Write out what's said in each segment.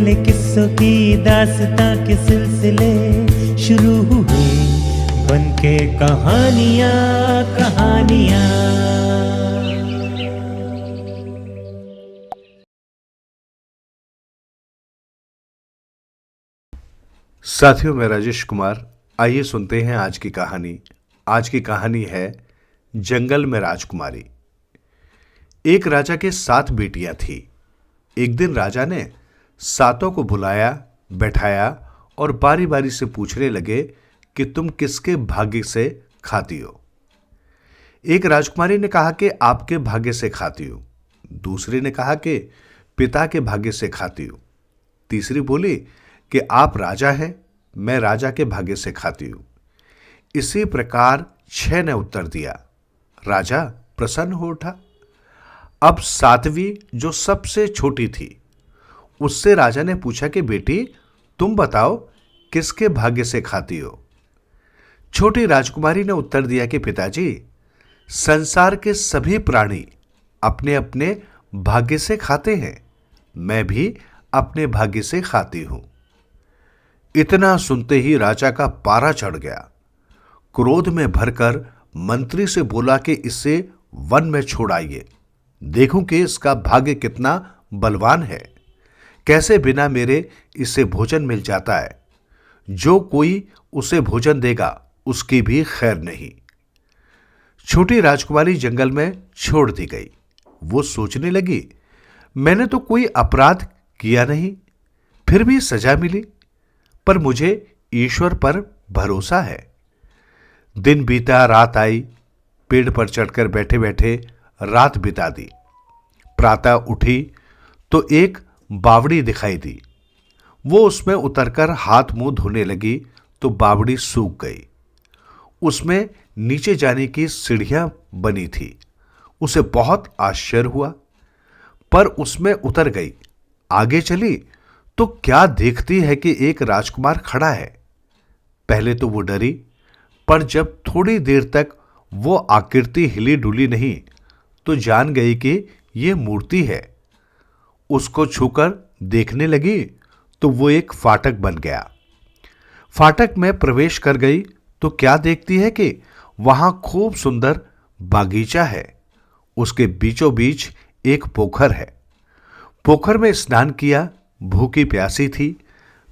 अकेले किस्सों की दास्तां के सिलसिले शुरू हुए, बनके कहानियां कहानियां। साथियों, मैं राजेश कुमार। आइए सुनते हैं आज की कहानी। आज की कहानी है जंगल में राजकुमारी। एक राजा के 7 बेटियां थी। एक दिन राजा ने सातों को बुलाया, बैठाया और बारी बारी से पूछने लगे कि तुम किसके भाग्य से खाती हो। एक राजकुमारी ने कहा कि आपके भाग्य से खाती हूं। दूसरी ने कहा कि पिता के भाग्य से खाती हूं। तीसरी बोली कि आप राजा हैं, मैं राजा के भाग्य से खाती हूं। इसी प्रकार 6 ने उत्तर दिया। राजा प्रसन्न हो उठा। अब 7वीं, जो सबसे छोटी थी, उससे राजा ने पूछा कि बेटी, तुम बताओ किसके भाग्य से खाती हो। छोटी राजकुमारी ने उत्तर दिया कि पिताजी, संसार के सभी प्राणी अपने अपने भाग्य से खाते हैं, मैं भी अपने भाग्य से खाती हूं। इतना सुनते ही राजा का पारा चढ़ गया। क्रोध में भरकर मंत्री से बोला कि इसे वन में छोड़ आइए, देखूं कि इसका भाग्य कितना बलवान है, कैसे बिना मेरे इसे भोजन मिल जाता है। जो कोई उसे भोजन देगा उसकी भी खैर नहीं। छोटी राजकुमारी जंगल में छोड़ दी गई। वो सोचने लगी, मैंने तो कोई अपराध किया नहीं, फिर भी सजा मिली, पर मुझे ईश्वर पर भरोसा है। दिन बीता, रात आई। पेड़ पर चढ़कर बैठे बैठे रात बिता दी। प्रातः उठी तो एक बावड़ी दिखाई दी। वो उसमें उतरकर हाथ मुंह धोने लगी तो बावड़ी सूख गई। उसमें नीचे जाने की सीढ़ियां बनी थी। उसे बहुत आश्चर्य हुआ, पर उसमें उतर गई। आगे चली तो क्या देखती है कि एक राजकुमार खड़ा है। पहले तो वो डरी, पर जब थोड़ी देर तक वो आकृति हिली डुली नहीं तो जान गई कि ये मूर्ति है। उसको छूकर देखने लगी तो वो एक फाटक बन गया। फाटक में प्रवेश कर गई तो क्या देखती है कि वहां खूब सुंदर बागीचा है। उसके बीचों बीच एक पोखर है। पोखर में स्नान किया, भूखी प्यासी थी।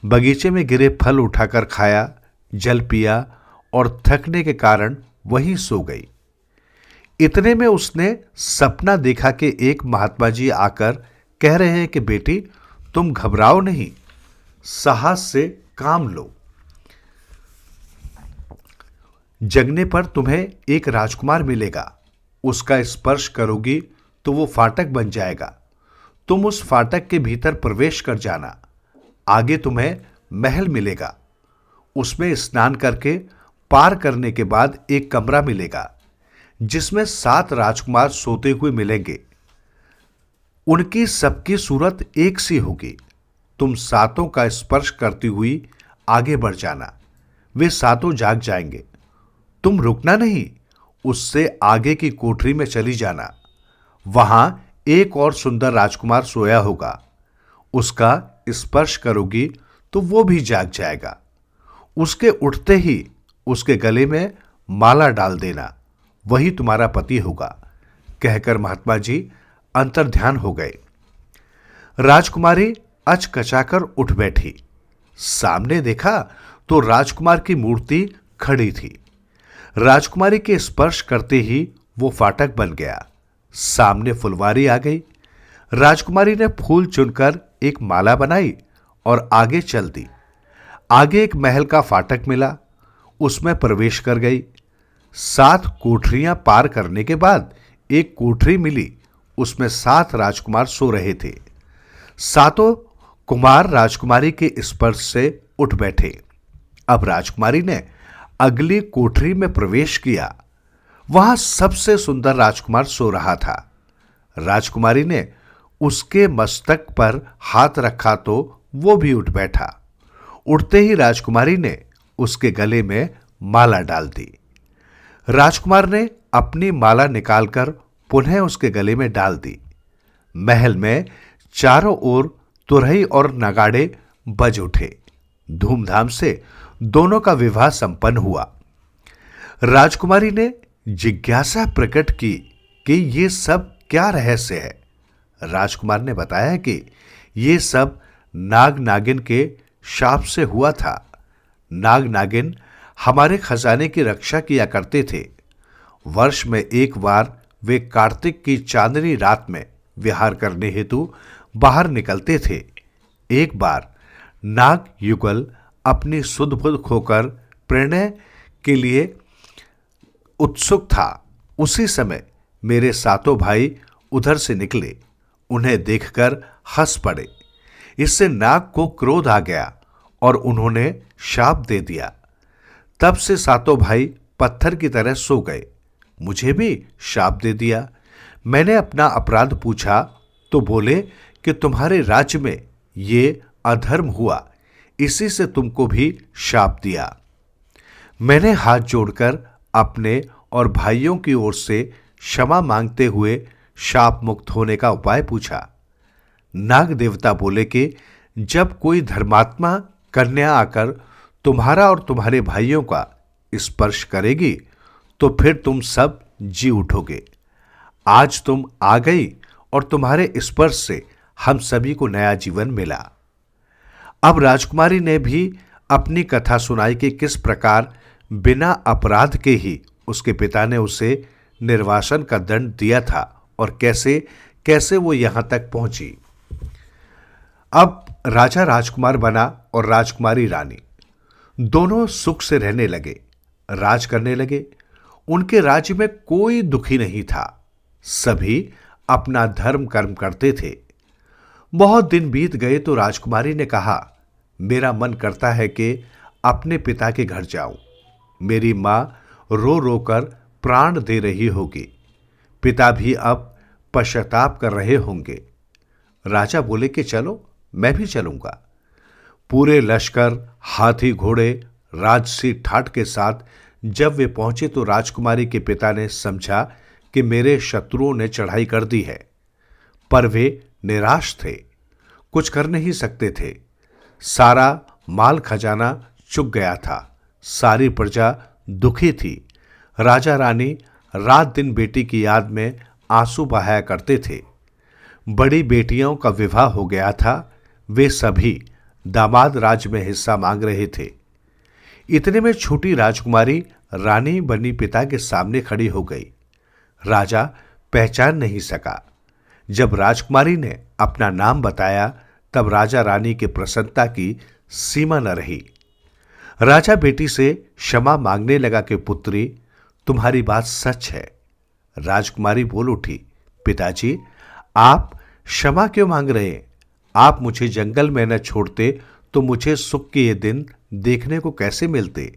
बगीचे में गिरे फल उठाकर खाया, जल पिया और थकने के कारण वहीं सो गई। इतने में उसने सपना देखा कि एक महात्मा जी आकर कह रहे हैं कि बेटी, तुम घबराओ नहीं, साहस से काम लो। जगने पर तुम्हें एक राजकुमार मिलेगा, उसका स्पर्श करोगी तो वो फाटक बन जाएगा। तुम उस फाटक के भीतर प्रवेश कर जाना। आगे तुम्हें महल मिलेगा। उसमें स्नान करके पार करने के बाद एक कमरा मिलेगा जिसमें 7 राजकुमार सोते हुए मिलेंगे। उनकी सबकी सूरत एक सी होगी। तुम सातों का स्पर्श करती हुई आगे बढ़ जाना। वे सातों जाग जाएंगे। तुम रुकना नहीं, उससे आगे की कोठरी में चली जाना। वहां एक और सुंदर राजकुमार सोया होगा। उसका स्पर्श करोगी तो वो भी जाग जाएगा। उसके उठते ही उसके गले में माला डाल देना, वही तुम्हारा पति होगा। कहकर महात्मा जी अंतर्ध्यान हो गए। राजकुमारी अचकचाकर उठ बैठी। सामने देखा तो राजकुमार की मूर्ति खड़ी थी। राजकुमारी के स्पर्श करते ही वो फाटक बन गया। सामने फुलवारी आ गई। राजकुमारी ने फूल चुनकर एक माला बनाई और आगे चल दी। आगे एक महल का फाटक मिला, उसमें प्रवेश कर गई। 7 कोठरियां पार करने के बाद एक कोठरी मिली, उसमें 7 राजकुमार सो रहे थे। सातों कुमार राजकुमारी के स्पर्श से उठ बैठे। अब राजकुमारी ने अगली कोठरी में प्रवेश किया। वहां सबसे सुंदर राजकुमार सो रहा था। राजकुमारी ने उसके मस्तक पर हाथ रखा तो वो भी उठ बैठा। उठते ही राजकुमारी ने उसके गले में माला डाल दी। राजकुमार ने अपनी माला निकालकर पुनः उसके गले में डाल दी। महल में चारों ओर तुरही और नगाड़े बज उठे। धूमधाम से दोनों का विवाह संपन्न हुआ। राजकुमारी ने जिज्ञासा प्रकट की कि ये सब क्या रहस्य है। राजकुमार ने बताया कि ये सब नाग नागिन के शाप से हुआ था। नाग नागिन हमारे खजाने की रक्षा किया करते थे। वर्ष में एक बार वे कार्तिक की चांदनी रात में विहार करने हेतु बाहर निकलते थे। एक बार नाग युगल अपनी सुध बुध खोकर प्रणय के लिए उत्सुक था। उसी समय मेरे सातों भाई उधर से निकले। उन्हें देखकर हंस पड़े। इससे नाग को क्रोध आ गया और उन्होंने शाप दे दिया। तब से सातों भाई पत्थर की तरह सो गए। मुझे भी शाप दे दिया। मैंने अपना अपराध पूछा तो बोले कि तुम्हारे राज्य में ये अधर्म हुआ, इसी से तुमको भी शाप दिया। मैंने हाथ जोड़कर अपने और भाइयों की ओर से क्षमा मांगते हुए शाप मुक्त होने का उपाय पूछा। नाग देवता बोले कि जब कोई धर्मात्मा कन्या आकर तुम्हारा और तुम्हारे भाइयों का स्पर्श करेगी तो फिर तुम सब जी उठोगे। आज तुम आ गई और तुम्हारे स्पर्श से हम सभी को नया जीवन मिला। अब राजकुमारी ने भी अपनी कथा सुनाई कि किस प्रकार बिना अपराध के ही उसके पिता ने उसे निर्वासन का दंड दिया था और कैसे कैसे वो यहां तक पहुंची। अब राजा राजकुमार बना और राजकुमारी रानी। दोनों सुख से रहने लगे, राज करने लगे। उनके राज्य में कोई दुखी नहीं था। सभी अपना धर्म कर्म करते थे। बहुत दिन बीत गए तो राजकुमारी ने कहा, मेरा मन करता है कि अपने पिता के घर जाऊं। मेरी मां रो रो कर प्राण दे रही होगी। पिता भी अब पश्चाताप कर रहे होंगे। राजा बोले कि चलो, मैं भी चलूंगा। पूरे लश्कर, हाथी घोड़े, राजसी ठाट के साथ जब वे पहुंचे तो राजकुमारी के पिता ने समझा कि मेरे शत्रुओं ने चढ़ाई कर दी है, पर वे निराश थे, कुछ कर नहीं सकते थे। सारा माल खजाना चुक गया था। सारी प्रजा दुखी थी। राजा रानी रात दिन बेटी की याद में आंसू बहाया करते थे। बड़ी बेटियों का विवाह हो गया था। वे सभी दामाद राज में हिस्सा मांग रहे थे। इतने में छोटी राजकुमारी रानी बनी पिता के सामने खड़ी हो गई। राजा पहचान नहीं सका। जब राजकुमारी ने अपना नाम बताया तब राजा रानी की प्रसन्नता की सीमा न रही। राजा बेटी से क्षमा मांगने लगा कि पुत्री, तुम्हारी बात सच है। राजकुमारी बोल उठी, पिताजी, आप क्षमा क्यों मांग रहे हैं? आप मुझे जंगल में न छोड़ते तो मुझे सुख के ये दिन देखने को कैसे मिलते।